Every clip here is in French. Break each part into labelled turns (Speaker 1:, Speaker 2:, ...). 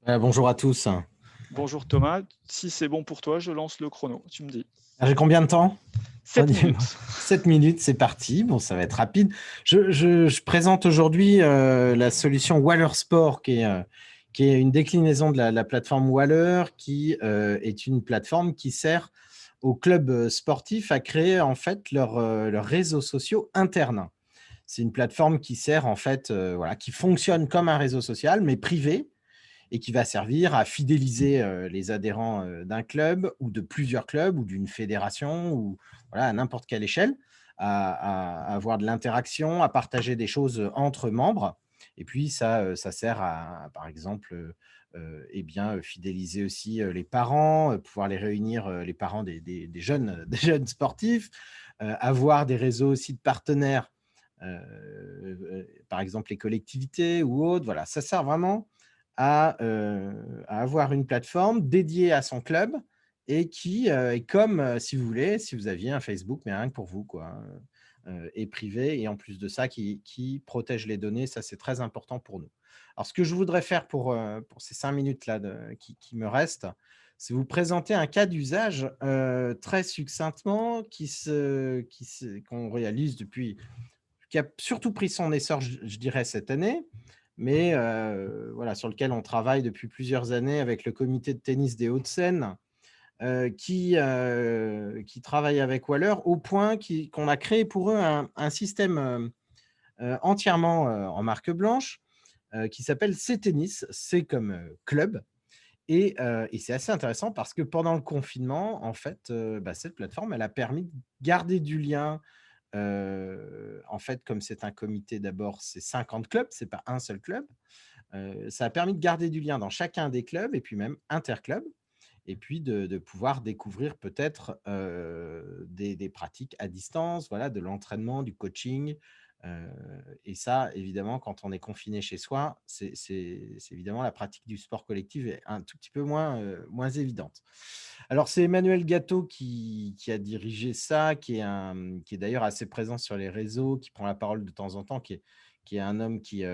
Speaker 1: Bonjour à tous.
Speaker 2: Bonjour Thomas, si c'est bon pour toi, je lance le chrono, tu me dis.
Speaker 1: J'ai combien de temps?
Speaker 2: 7 minutes.
Speaker 1: 7 minutes, c'est parti. Bon, ça va être rapide. Je présente aujourd'hui la solution Waller Sport, qui est une déclinaison de la plateforme Waller, qui est une plateforme qui sert aux clubs sportifs à créer en fait leurs réseaux sociaux internes. C'est une plateforme qui sert en fait, voilà, qui fonctionne comme un réseau social, mais privé, et qui va servir à fidéliser les adhérents d'un club ou de plusieurs clubs ou d'une fédération ou voilà, à n'importe quelle échelle, à avoir de l'interaction, à partager des choses entre membres. Et puis, ça sert à, par exemple, fidéliser aussi les parents, pouvoir les réunir, les parents des jeunes sportifs, avoir des réseaux aussi de partenaires, par exemple les collectivités ou autres. Voilà, ça sert vraiment à avoir une plateforme dédiée à son club et qui est comme, si vous voulez, si vous aviez un Facebook, mais rien que pour vous, quoi, et privé, et en plus de ça, qui protège les données. Ça, c'est très important pour nous. Alors, ce que je voudrais faire pour ces 5 minutes-là qui me restent, c'est vous présenter un cas d'usage très succinctement qu'on réalise depuis, qui a surtout pris son essor, je dirais, cette année, mais voilà, sur lequel on travaille depuis plusieurs années avec le comité de tennis des Hauts-de-Seine, qui travaille avec Waller au point qu'on a créé pour eux un système entièrement en marque blanche qui s'appelle C-Tennis. C'est comme club. Et c'est assez intéressant parce que pendant le confinement, en fait, cette plateforme, elle a permis de garder du lien. En fait, comme c'est un comité, d'abord, c'est 50 clubs, c'est pas un seul club. Ça a permis de garder du lien dans chacun des clubs et puis même interclubs, et puis de pouvoir découvrir peut-être des pratiques à distance, voilà, de l'entraînement, du coaching. Euh, et ça, évidemment, quand on est confiné chez soi, c'est évidemment la pratique du sport collectif est un tout petit peu moins évidente. Alors, c'est Emmanuel Gâteau qui a dirigé ça, qui est d'ailleurs assez présent sur les réseaux, qui prend la parole de temps en temps, qui est un homme qui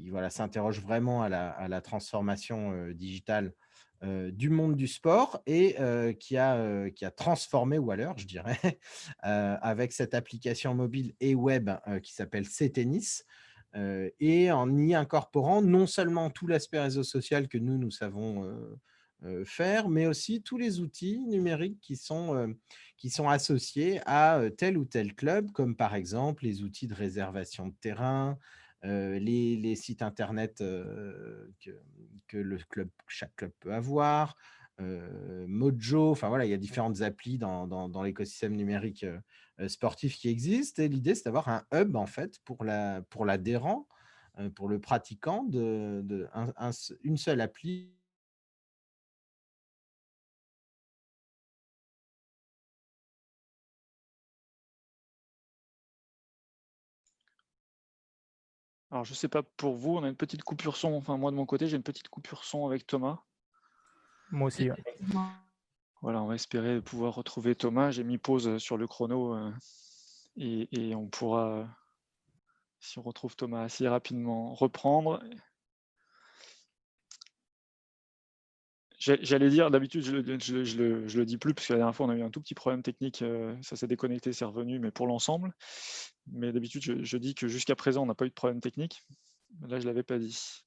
Speaker 1: voilà, s'interroge vraiment à la transformation digitale du monde du sport, et qui a transformé Waller, je dirais, avec cette application mobile et web qui s'appelle C-Tennis, et en y incorporant non seulement tout l'aspect réseau social que nous savons faire, mais aussi tous les outils numériques qui sont associés à tel ou tel club, comme par exemple les outils de réservation de terrain, les sites internet chaque club peut avoir, Mojo, enfin voilà, il y a différentes applis dans l'écosystème numérique sportif qui existe. Et l'idée, c'est d'avoir un hub en fait pour l'adhérent, pour le pratiquant, une seule appli.
Speaker 2: Alors je sais pas pour vous, on a une petite coupure son, enfin moi de mon côté j'ai une petite coupure son avec Thomas.
Speaker 3: Moi aussi, ouais.
Speaker 2: Voilà, on va espérer pouvoir retrouver Thomas. J'ai mis pause sur le chrono et on pourra, si on retrouve Thomas assez rapidement, reprendre. J'allais dire, d'habitude je le dis plus parce que la dernière fois on a eu un tout petit problème technique, ça s'est déconnecté, c'est revenu, mais pour l'ensemble. Mais d'habitude je dis que jusqu'à présent on n'a pas eu de problème technique. Là je l'avais pas dit.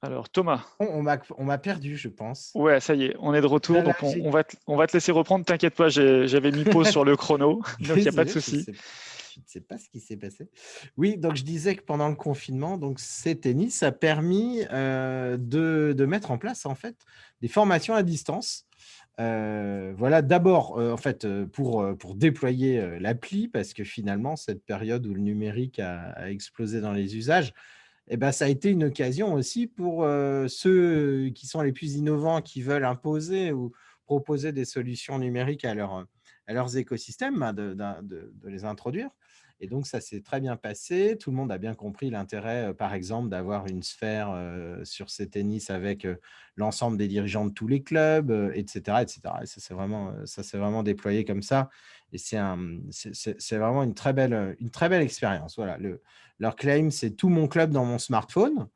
Speaker 2: Alors Thomas.
Speaker 1: On m'a perdu, je pense.
Speaker 2: Ouais, ça y est, on est de retour,
Speaker 1: Là,
Speaker 2: donc on va te laisser reprendre, t'inquiète pas, j'avais mis pause sur le chrono, donc il n'y a pas de
Speaker 1: Désolé,
Speaker 2: souci.
Speaker 1: je ne sais pas ce qui s'est passé. Oui, donc je disais que pendant le confinement, donc C-Tennis a permis de mettre en place en fait des formations à distance. Voilà, d'abord en fait pour déployer l'appli, parce que finalement cette période où le numérique a explosé dans les usages, eh ben, ça a été une occasion aussi pour ceux qui sont les plus innovants, qui veulent imposer ou proposer des solutions numériques à leurs écosystèmes, hein, de les introduire. Et donc, ça s'est très bien passé. Tout le monde a bien compris l'intérêt, par exemple, d'avoir une sphère sur ces tennis avec l'ensemble des dirigeants de tous les clubs, etc., etc. Et ça s'est vraiment déployé comme ça. Et c'est vraiment une très belle expérience. Voilà, leur claim, c'est tout mon club dans mon smartphone.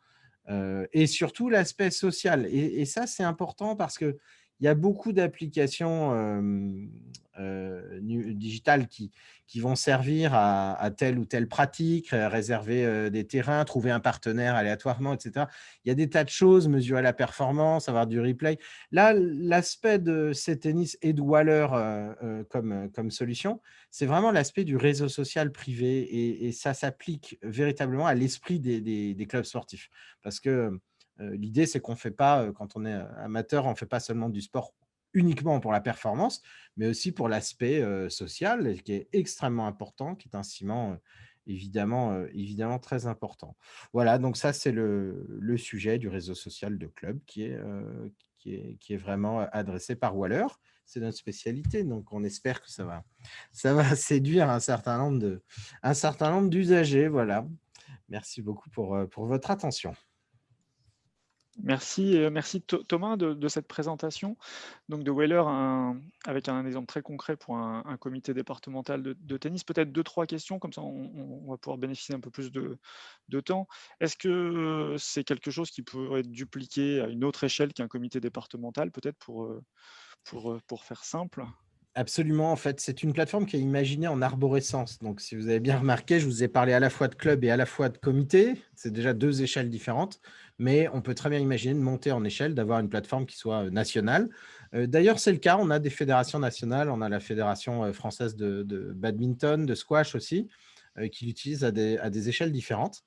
Speaker 1: Et surtout l'aspect social. Et ça, c'est important parce qu'il y a beaucoup d'applications digitales qui vont servir à telle ou telle pratique, réserver des terrains, trouver un partenaire aléatoirement, etc. Il y a des tas de choses, mesurer la performance, avoir du replay. Là, l'aspect de CTennis et de Waller comme solution, c'est vraiment l'aspect du réseau social privé et ça s'applique véritablement à l'esprit des clubs sportifs. Parce que l'idée, c'est qu'on ne fait pas, quand on est amateur, on ne fait pas seulement du sport uniquement pour la performance, mais aussi pour l'aspect social, qui est extrêmement important, qui est un ciment évidemment très important. Voilà, donc ça, c'est le sujet du réseau social de club qui est vraiment adressé par Waller. C'est notre spécialité, donc on espère que ça va séduire un certain nombre d'usagers. Voilà. Merci beaucoup pour votre attention.
Speaker 2: Merci, merci Thomas de cette présentation. Donc de Waller, avec un exemple très concret pour un comité départemental de tennis. Peut-être 2-3 questions, comme ça on va pouvoir bénéficier un peu plus de temps. Est-ce que c'est quelque chose qui pourrait être dupliqué à une autre échelle qu'un comité départemental, peut-être pour faire simple?
Speaker 1: Absolument, en fait, c'est une plateforme qui est imaginée en arborescence. Donc, si vous avez bien remarqué, je vous ai parlé à la fois de club et à la fois de comité. C'est déjà 2 échelles différentes, mais on peut très bien imaginer de monter en échelle, d'avoir une plateforme qui soit nationale. D'ailleurs, c'est le cas. On a des fédérations nationales. On a la fédération française de badminton, de squash aussi, qui l'utilise à des échelles différentes.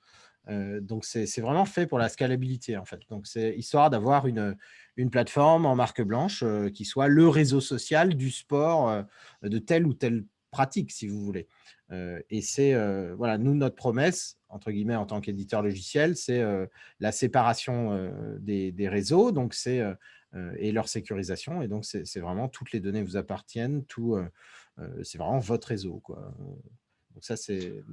Speaker 1: Donc, c'est vraiment fait pour la scalabilité, en fait. Donc, c'est histoire d'avoir une plateforme en marque blanche qui soit le réseau social du sport de telle ou telle pratique, si vous voulez. Et c'est, voilà, nous, notre promesse, entre guillemets, en tant qu'éditeur logiciel, c'est la séparation des réseaux donc et leur sécurisation. Et donc, c'est vraiment toutes les données vous appartiennent, c'est vraiment votre réseau, quoi. Donc, ça, c'est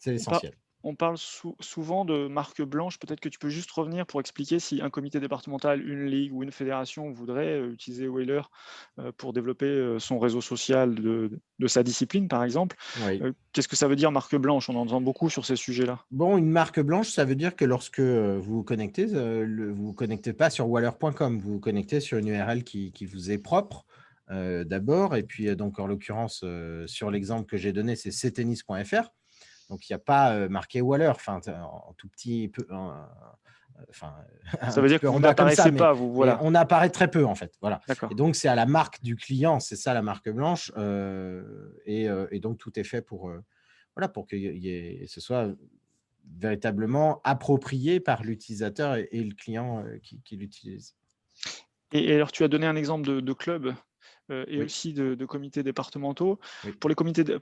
Speaker 1: l'essentiel.
Speaker 2: On parle souvent de marque blanche. Peut-être que tu peux juste revenir pour expliquer si un comité départemental, une ligue ou une fédération voudrait utiliser Waller pour développer son réseau social de sa discipline, par exemple.
Speaker 1: Oui.
Speaker 2: Qu'est-ce que ça veut dire marque blanche? On en entend beaucoup sur ces sujets-là.
Speaker 1: Bon, une marque blanche, ça veut dire que lorsque vous vous connectez, vous vous connectez pas sur waller.com, vous vous connectez sur une URL qui vous est propre d'abord. Et puis, donc, en l'occurrence, sur l'exemple que j'ai donné, c'est ctennis.fr. Donc, il n'y a pas marqué Waller, enfin, en tout petit peu, enfin,
Speaker 2: Ça
Speaker 1: un
Speaker 2: veut
Speaker 1: petit
Speaker 2: dire
Speaker 1: peu
Speaker 2: que vous
Speaker 1: en bas comme ça,
Speaker 2: n'apparaissez pas, vous,
Speaker 1: mais
Speaker 2: voilà.
Speaker 1: on apparaît très peu, en fait. Voilà.
Speaker 2: D'accord.
Speaker 1: Et donc, c'est à la marque du client, c'est ça la marque blanche. Et donc, tout est fait pour que ce soit véritablement approprié par l'utilisateur et le client qui l'utilise.
Speaker 2: Et alors, tu as donné un exemple de club et
Speaker 1: Oui.
Speaker 2: aussi de comités départementaux.
Speaker 1: Oui.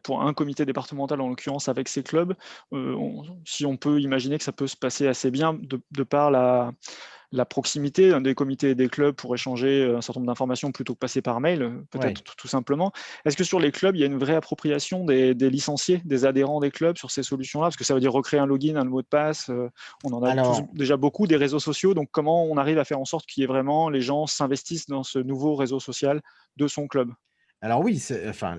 Speaker 2: Pour un comité départemental, en l'occurrence avec ses clubs, si on peut imaginer que ça peut se passer assez bien de par la proximité des comités et des clubs pour échanger un certain nombre d'informations plutôt que passer par mail, peut-être tout simplement. Est-ce que sur les clubs, il y a une vraie appropriation des licenciés, des adhérents des clubs sur ces solutions-là? Parce que ça veut dire recréer un login, un mot de passe. On en a déjà beaucoup des réseaux sociaux. Donc, comment on arrive à faire en sorte qu'il y ait vraiment les gens s'investissent dans ce nouveau réseau social de son club?
Speaker 1: Alors oui,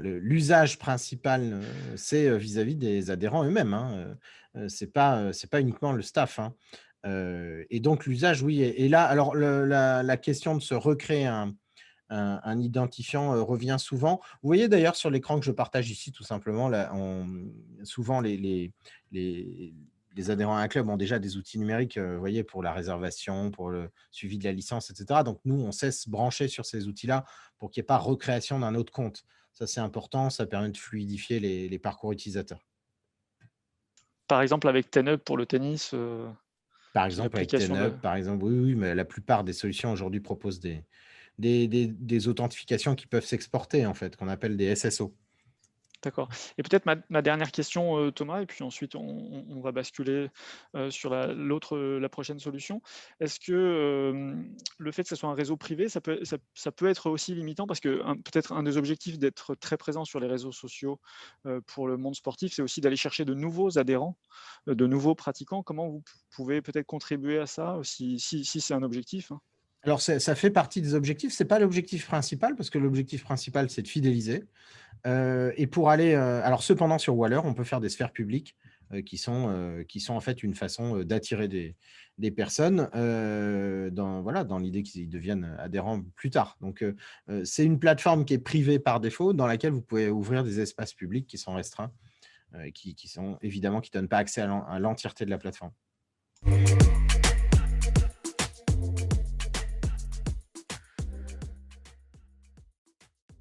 Speaker 1: l'usage principal, c'est vis-à-vis des adhérents eux-mêmes, hein. C'est pas uniquement le staff, hein. Et donc l'usage, oui, et là, alors la question de se recréer un identifiant revient souvent. Vous voyez d'ailleurs sur l'écran que je partage ici, tout simplement, là, souvent les adhérents à un club ont déjà des outils numériques, vous voyez, pour la réservation, pour le suivi de la licence, etc. Donc nous, on sait se brancher sur ces outils-là pour qu'il n'y ait pas recréation d'un autre compte. Ça, c'est important, ça permet de fluidifier les parcours utilisateurs.
Speaker 2: Par exemple, avec TenUp pour le tennis,
Speaker 1: Par
Speaker 2: qui est
Speaker 1: exemple, avec
Speaker 2: l'application de…
Speaker 1: TenUp, par exemple, oui, mais la plupart des solutions aujourd'hui proposent des authentifications qui peuvent s'exporter, en fait, qu'on appelle des SSO.
Speaker 2: D'accord. Et peut-être ma dernière question, Thomas, et puis ensuite on va basculer sur la prochaine solution. Est-ce que le fait que ce soit un réseau privé, ça peut être aussi limitant parce que peut-être un des objectifs d'être très présent sur les réseaux sociaux pour le monde sportif, c'est aussi d'aller chercher de nouveaux adhérents, de nouveaux pratiquants. Comment vous pouvez peut-être contribuer à ça, si c'est un objectif, hein?
Speaker 1: Alors, ça fait partie des objectifs. Ce n'est pas l'objectif principal, parce que l'objectif principal, c'est de fidéliser. Et pour aller… alors, cependant, sur Waller, on peut faire des sphères publiques qui sont en fait une façon d'attirer des personnes dans l'idée qu'ils deviennent adhérents plus tard. Donc, c'est une plateforme qui est privée par défaut, dans laquelle vous pouvez ouvrir des espaces publics qui sont restreints, qui sont évidemment qui ne donnent pas accès à l'entièreté de la plateforme.